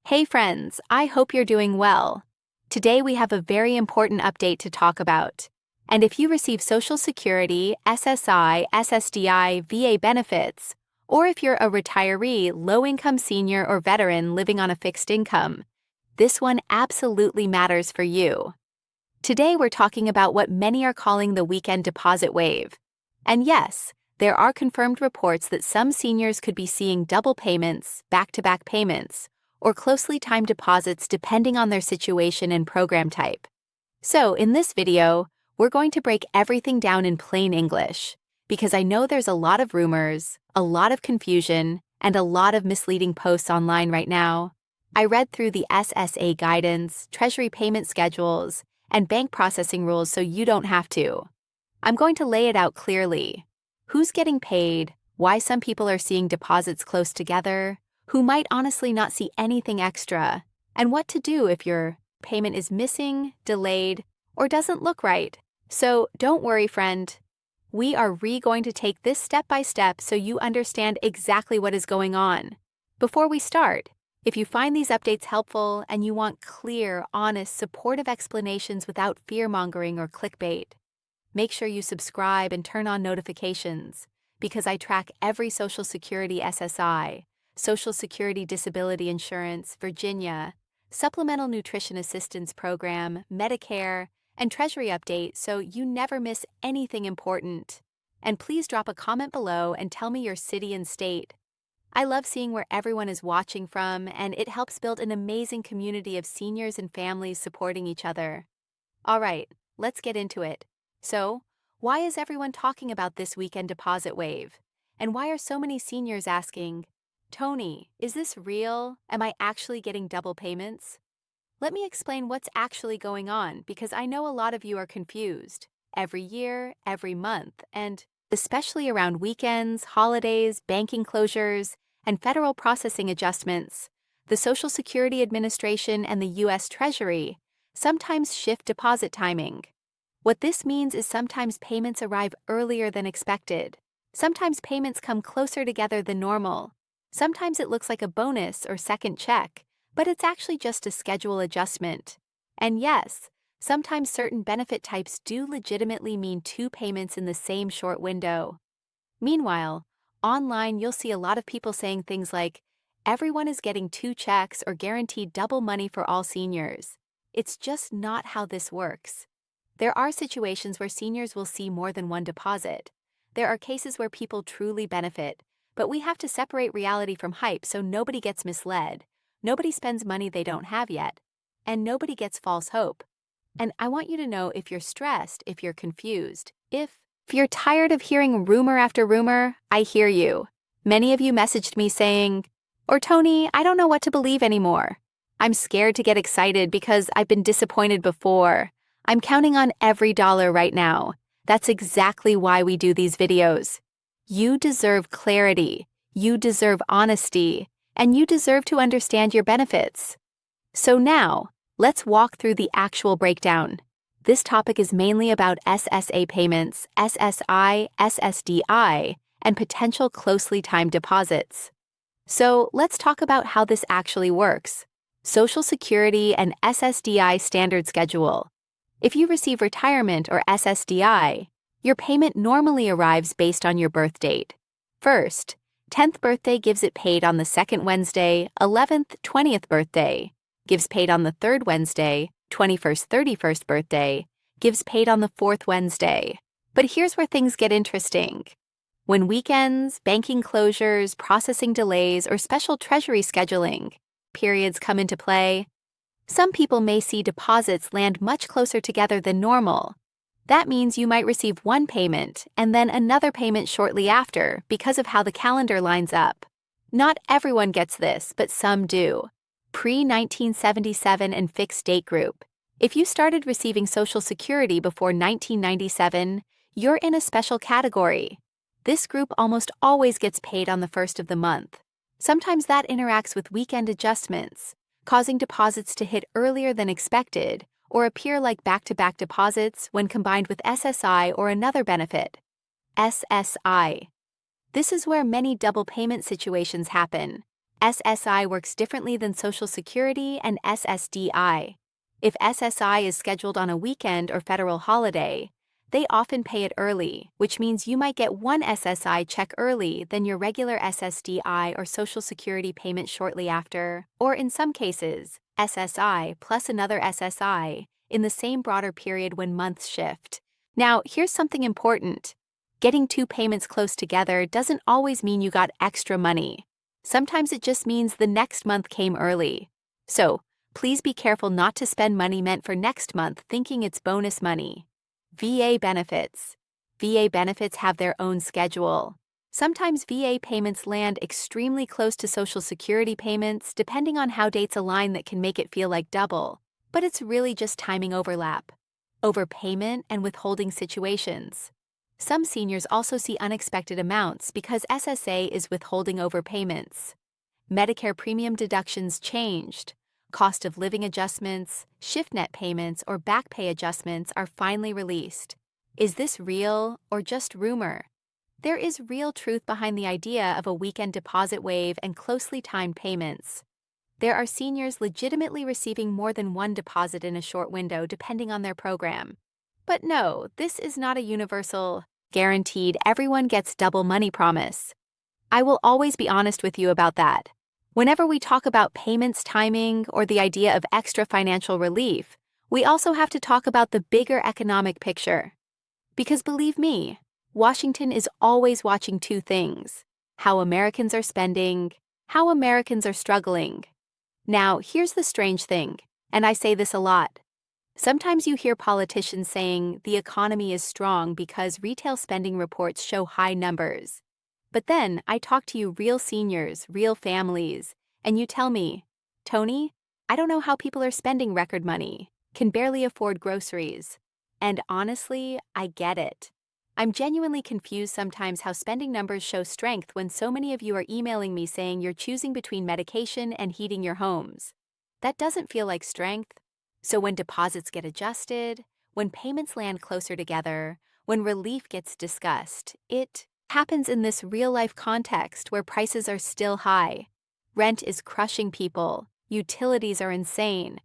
Hey friends, I hope you're doing well. Today we have a very important update to talk about. And if you receive Social Security, SSI, SSDI, VA benefits, or if you're a retiree, low-income senior, or veteran living on a fixed income, this one absolutely matters for you. Today we're talking about what many are calling the weekend deposit wave. And yes, there are confirmed reports that some seniors could be seeing double payments, back-to-back payments, or closely timed deposits depending on their situation and program type. So in this video, we're going to break everything down in plain English, because I know there's a lot of rumors, a lot of confusion, and a lot of misleading posts online right now. I read through the SSA guidance, Treasury payment schedules, and bank processing rules so you don't have to. I'm going to lay it out clearly. Who's getting paid, why some people are seeing deposits close together, who might honestly not see anything extra, and what to do if your payment is missing, delayed, or doesn't look right. So don't worry, friend. We are going to take this step by step so you understand exactly what is going on. Before we start, if you find these updates helpful and you want clear, honest, supportive explanations without fear-mongering or clickbait, make sure you subscribe and turn on notifications, because I track every Social Security SSI, Social Security Disability Insurance, Virginia, Supplemental Nutrition Assistance Program, Medicare, and Treasury update so you never miss anything important. And please drop a comment below and tell me your city and state. I love seeing where everyone is watching from, and it helps build an amazing community of seniors and families supporting each other. All right, let's get into it. So, why is everyone talking about this weekend deposit wave? And why are so many seniors asking, Tony, is this real? Am I actually getting double payments? Let me explain what's actually going on, because I know a lot of you are confused. Every year, every month, and especially around weekends, holidays, banking closures, and federal processing adjustments, the Social Security Administration and the U.S. Treasury sometimes shift deposit timing. What this means is sometimes payments arrive earlier than expected. Sometimes payments come closer together than normal. Sometimes it looks like a bonus or second check, but it's actually just a schedule adjustment. And yes, sometimes certain benefit types do legitimately mean two payments in the same short window. Meanwhile, online you'll see a lot of people saying things like, everyone is getting two checks or guaranteed double money for all seniors. It's just not how this works. There are situations where seniors will see more than one deposit. There are cases where people truly benefit, but we have to separate reality from hype so nobody gets misled, nobody spends money they don't have yet, and nobody gets false hope. And I want you to know, if you're stressed, if you're confused, if you're tired of hearing rumor after rumor, I hear you. Many of you messaged me saying, or Tony, I don't know what to believe anymore. I'm scared to get excited because I've been disappointed before. I'm counting on every dollar right now. That's exactly why we do these videos. You deserve clarity, you deserve honesty, and you deserve to understand your benefits. So now, let's walk through the actual breakdown. This topic is mainly about SSA payments, SSI, SSDI, and potential closely timed deposits. So let's talk about how this actually works. Social Security and SSDI standard schedule. If you receive retirement or SSDI, your payment normally arrives based on your birth date. First, 10th birthday gives it paid on the 2nd Wednesday, 11th, 20th birthday, gives paid on the 3rd Wednesday, 21st, 31st birthday, gives paid on the 4th Wednesday. But here's where things get interesting. When weekends, banking closures, processing delays, or special treasury scheduling periods come into play, some people may see deposits land much closer together than normal. That means you might receive one payment and then another payment shortly after because of how the calendar lines up. Not everyone gets this, but some do. Pre-1977 and fixed date group. If you started receiving Social Security before 1997, you're in a special category. This group almost always gets paid on the first of the month. Sometimes that interacts with weekend adjustments, causing deposits to hit earlier than expected or appear like back-to-back deposits when combined with SSI or another benefit. SSI. This is where many double payment situations happen. SSI works differently than Social Security and SSDI. If SSI is scheduled on a weekend or federal holiday, they often pay it early, which means you might get one SSI check early than your regular SSDI or Social Security payment shortly after, or in some cases, SSI plus another SSI in the same broader period when months shift. Now, here's something important. Getting two payments close together doesn't always mean you got extra money. Sometimes it just means the next month came early. So, please be careful not to spend money meant for next month thinking it's bonus money. VA benefits. VA benefits have their own schedule. Sometimes VA payments land extremely close to Social Security payments depending on how dates align that can make it feel like double, but it's really just timing overlap, overpayment, and withholding situations. Some seniors also see unexpected amounts because SSA is withholding overpayments. Medicare premium deductions changed. Cost of living adjustments, shift net payments, or back pay adjustments are finally released. Is this real or just rumor? There is real truth behind the idea of a weekend deposit waive and closely timed payments. There are seniors legitimately receiving more than one deposit in a short window depending on their program. But no, this is not a universal, guaranteed everyone gets double money promise. I will always be honest with you about that. Whenever we talk about payments timing or the idea of extra financial relief, we also have to talk about the bigger economic picture. Because believe me, Washington is always watching two things: how Americans are spending, how Americans are struggling. Now, here's the strange thing, and I say this a lot. Sometimes you hear politicians saying the economy is strong because retail spending reports show high numbers. But then I talk to you real seniors, real families, and you tell me, Tony, I don't know how people are spending record money, can barely afford groceries. And honestly, I get it. I'm genuinely confused sometimes how spending numbers show strength when so many of you are emailing me saying you're choosing between medication and heating your homes. That doesn't feel like strength. So when deposits get adjusted, when payments land closer together, when relief gets discussed, it happens in this real-life context where prices are still high. Rent is crushing people. Utilities are insane.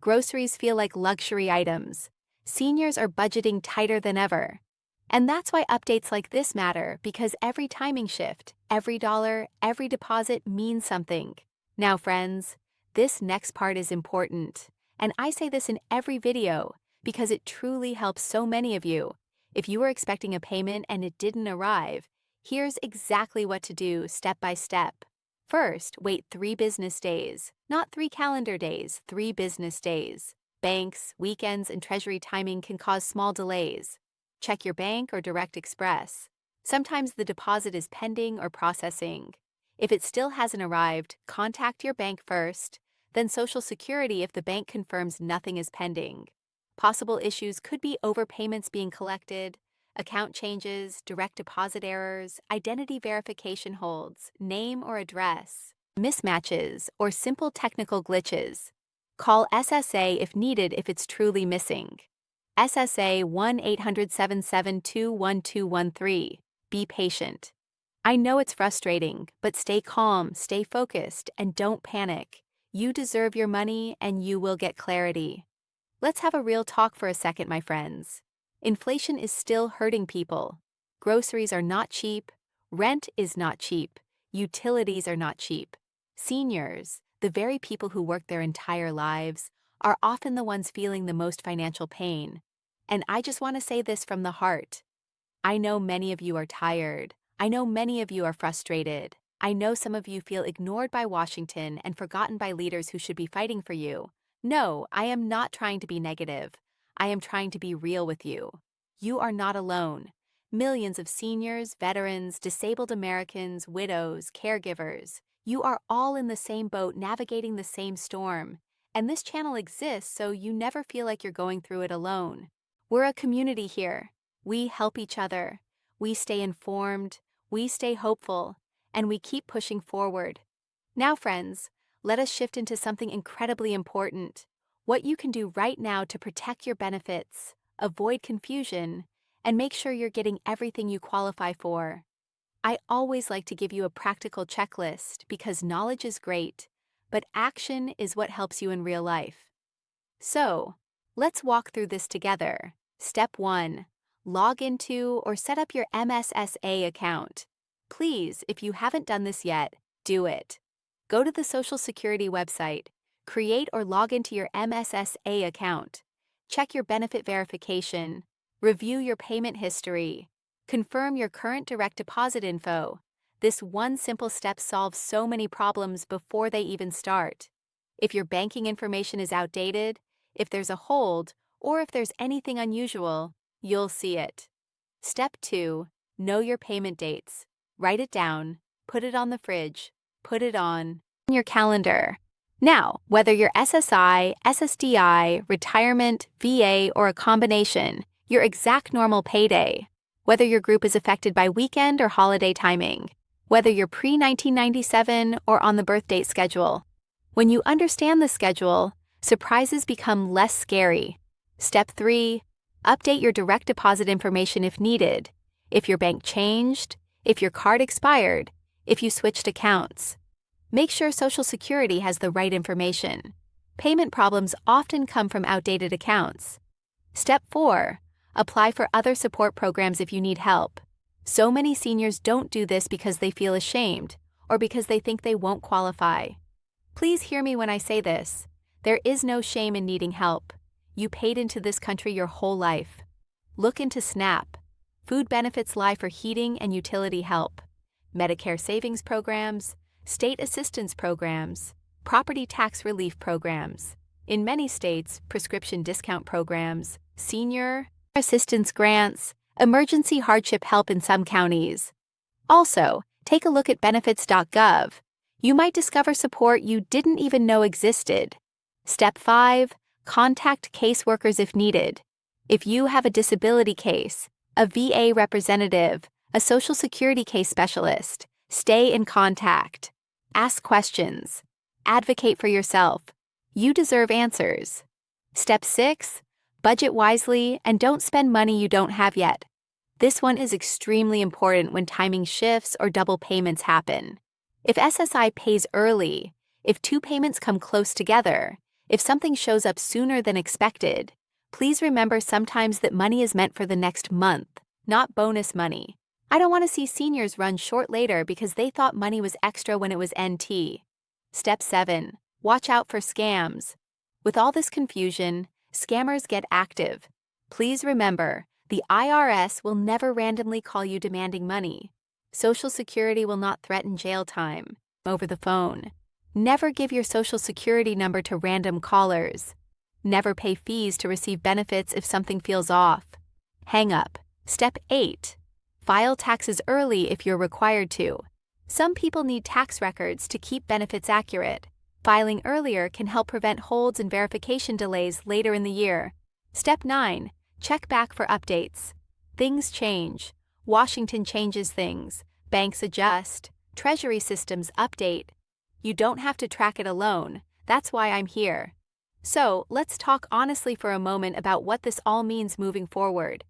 Groceries feel like luxury items. Seniors are budgeting tighter than ever. And that's why updates like this matter, because every timing shift, every dollar, every deposit means something. Now, friends, this next part is important. And I say this in every video because it truly helps so many of you. If you were expecting a payment and it didn't arrive, here's exactly what to do step by step. First, wait 3 business days, not 3 calendar days, 3 business days. Banks, weekends, and treasury timing can cause small delays. Check your bank or Direct Express. Sometimes the deposit is pending or processing. If it still hasn't arrived, contact your bank first, then Social Security if the bank confirms nothing is pending. Possible issues could be overpayments being collected, account changes, direct deposit errors, identity verification holds, name or address, mismatches, or simple technical glitches. Call SSA if needed if it's truly missing. SSA 1-800-772-1213. Be patient. I know it's frustrating, but stay calm, stay focused, and don't panic. You deserve your money and you will get clarity. Let's have a real talk for a second, my friends. Inflation is still hurting people. Groceries are not cheap. Rent is not cheap. Utilities are not cheap. Seniors, the very people who work their entire lives, are often the ones feeling the most financial pain. And I just want to say this from the heart. I know many of you are tired. I know many of you are frustrated. I know some of you feel ignored by Washington and forgotten by leaders who should be fighting for you. No, I am not trying to be negative. I am trying to be real with you. You are not alone. Millions of seniors, veterans, disabled Americans, widows, caregivers, you are all in the same boat navigating the same storm. And this channel exists so you never feel like you're going through it alone. We're a community here. We help each other. We stay informed. We stay hopeful. And we keep pushing forward. Now, friends, let us shift into something incredibly important. What you can do right now to protect your benefits, avoid confusion, and make sure you're getting everything you qualify for. I always like to give you a practical checklist because knowledge is great, but action is what helps you in real life. So, let's walk through this together. Step 1. Log into or set up your MSSA account. Please, if you haven't done this yet, do it. Go to the Social Security website, create or log into your MSSA account. Check your benefit verification, review your payment history, confirm your current direct deposit info. This one simple step solves so many problems before they even start. If your banking information is outdated, if there's a hold, or if there's anything unusual, you'll see it. Step 2. Know your payment dates. Write it down, put it on the fridge, put it on your calendar. Now, whether you're SSI, SSDI, retirement, VA, or a combination, your exact normal payday. Whether your group is affected by weekend or holiday timing. Whether you're pre-1997 or on the birth date schedule. When you understand the schedule, surprises become less scary. Step 3. Update your direct deposit information if needed. If your bank changed, if your card expired, if you switched accounts. Make sure Social Security has the right information. Payment problems often come from outdated accounts. Step 4. Apply for other support programs if you need help. So many seniors don't do this because they feel ashamed or because they think they won't qualify. Please hear me when I say this. There is no shame in needing help. You paid into this country your whole life. Look into SNAP. Food benefits lie for heating and utility help. Medicare savings programs, state assistance programs, property tax relief programs. In many states, prescription discount programs, senior assistance grants, emergency hardship help in some counties. Also, take a look at benefits.gov. You might discover support you didn't even know existed. Step 5. Contact caseworkers if needed. If you have a disability case, a VA representative, a Social Security case specialist, stay in contact. Ask questions. Advocate for yourself. You deserve answers. Step 6. Budget wisely and don't spend money you don't have yet. This one is extremely important when timing shifts or double payments happen. If SSI pays early, if 2 payments come close together, if something shows up sooner than expected, please remember sometimes that money is meant for the next month, not bonus money. I don't want to see seniors run short later because they thought money was extra when it was NT. Step 7. Watch out for scams. With all this confusion, scammers get active. Please remember, the IRS will never randomly call you demanding money. Social Security will not threaten jail time over the phone. Never give your Social Security number to random callers. Never pay fees to receive benefits if something feels off. Hang up. Step 8. File taxes early if you're required to. Some people need tax records to keep benefits accurate. Filing earlier can help prevent holds and verification delays later in the year. Step 9. Check back for updates. Things change. Washington changes things. Banks adjust. Treasury systems update. You don't have to track it alone. That's why I'm here. So, let's talk honestly for a moment about what this all means moving forward.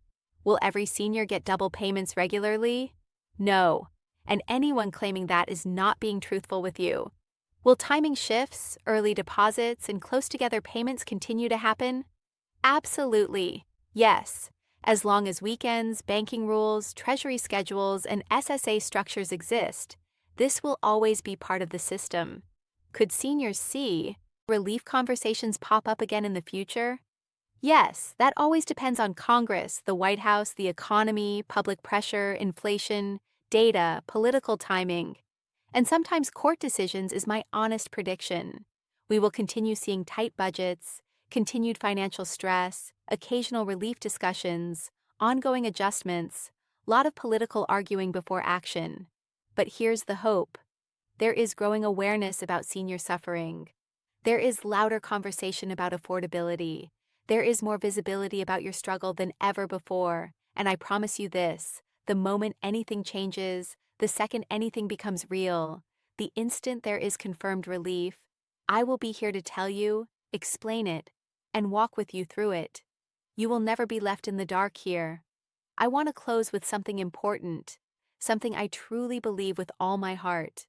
Will every senior get double payments regularly? No. And anyone claiming that is not being truthful with you. Will timing shifts, early deposits, and close-together payments continue to happen? Absolutely. Yes. As long as weekends, banking rules, treasury schedules, and SSA structures exist, this will always be part of the system. Could seniors see relief conversations pop up again in the future? Yes, that always depends on Congress, the White House, the economy, public pressure, inflation, data, political timing. And sometimes court decisions is my honest prediction. We will continue seeing tight budgets, continued financial stress, occasional relief discussions, ongoing adjustments, a lot of political arguing before action. But here's the hope. There is growing awareness about senior suffering. There is louder conversation about affordability. There is more visibility about your struggle than ever before. And I promise you this, the moment anything changes, the second anything becomes real, the instant there is confirmed relief, I will be here to tell you, explain it, and walk with you through it. You will never be left in the dark here. I want to close with something important. something I truly believe with all my heart.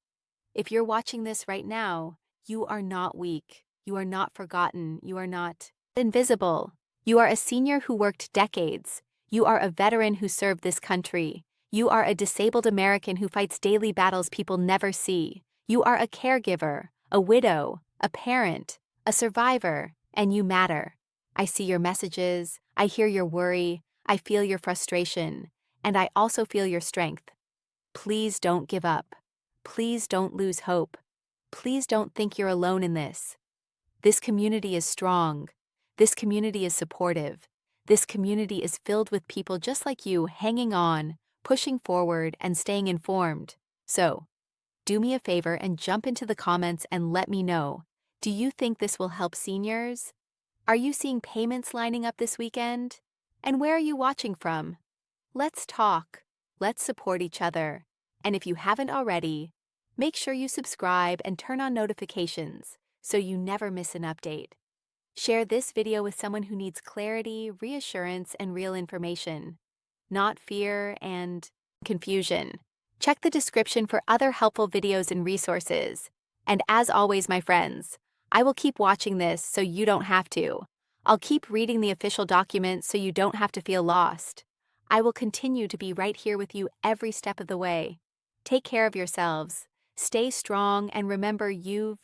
If you're watching this right now, you are not weak. You are not forgotten. You are not invisible. You are a senior who worked decades. You are a veteran who served this country. You are a disabled American who fights daily battles people never see. You are a caregiver, a widow, a parent, a survivor, and you matter. I see your messages, I hear your worry, I feel your frustration, and I also feel your strength. Please don't give up. Please don't lose hope. Please don't think you're alone in this. This community is strong. This community is supportive. This community is filled with people just like you hanging on, pushing forward, and staying informed. So, do me a favor and jump into the comments and let me know. Do you think this will help seniors? Are you seeing payments lining up this weekend? And where are you watching from? Let's talk. Let's support each other. And if you haven't already, make sure you subscribe and turn on notifications so you never miss an update. Share this video with someone who needs clarity, reassurance, and real information, not fear and confusion. Check the description for other helpful videos and resources. And as always, my friends, I will keep watching this so you don't have to. I'll keep reading the official documents so you don't have to feel lost. I will continue to be right here with you every step of the way. Take care of yourselves, stay strong, and remember you've